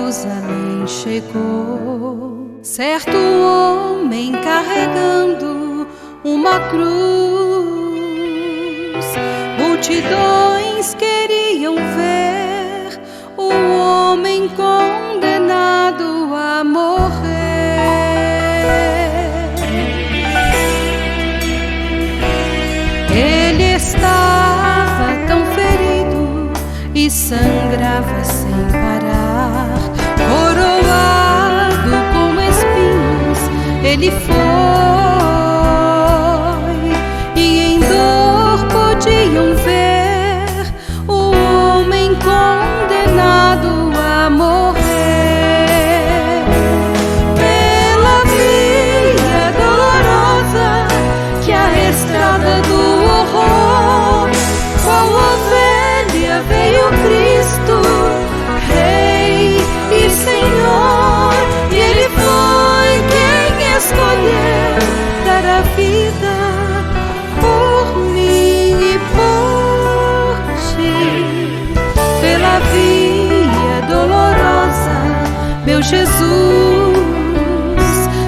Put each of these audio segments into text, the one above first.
Jerusalém chegou certo homem carregando uma cruz. Multidões queriam ver o homem condenado a morrer. Ele estava tão ferido e sangrava sem parar. Coroado com espinhos, ele foi, e em dor podiam ver o homem condenado a morrer. Pela via dolorosa que a estrada do horror, qual ovelha veio Cristo, Rei e Senhor, e Ele foi quem escolheu dar a vida por mim e por ti. Pela via dolorosa, meu Jesus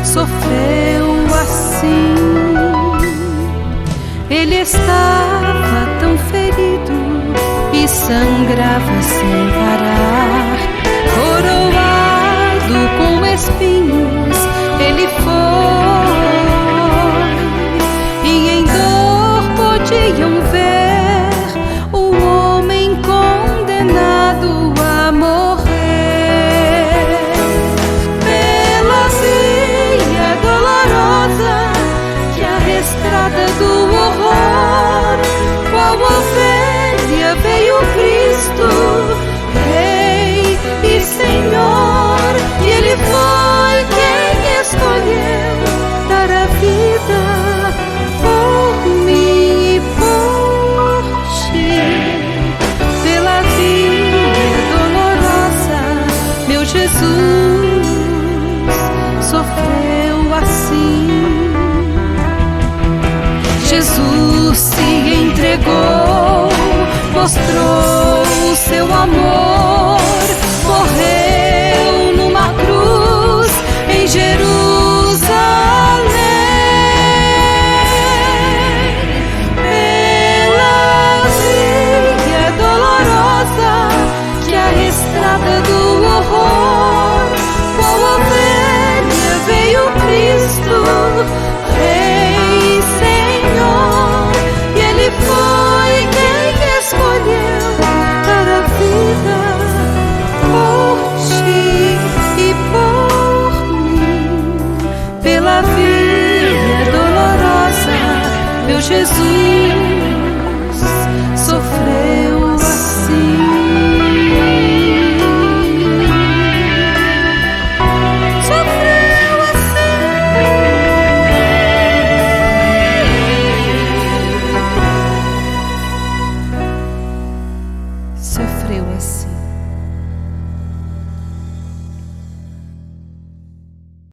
sofreu assim. Ele estava tão ferido e sangrava sem parar. Coroado com espinhos, ele foi, e em dor podiam ver o homem condenado a morrer. Pela via dolorosa que a estrada do horror, qual ovelha veio Cristo, Rei e Senhor, e Ele foi quem escolheu dar a vida por mim e por ti. Pela via dolorosa, meu Jesus sofreu assim. Jesus se entregou, mostrou o seu amor, morreu numa cruz em Jerusalém. Pela via dolorosa que a estrada do horror, qual ovelha veio Cristo, Rei e Senhor, e Ele foi quem escolheu dar a vida por ti e por mim. Pela via dolorosa, meu Jesus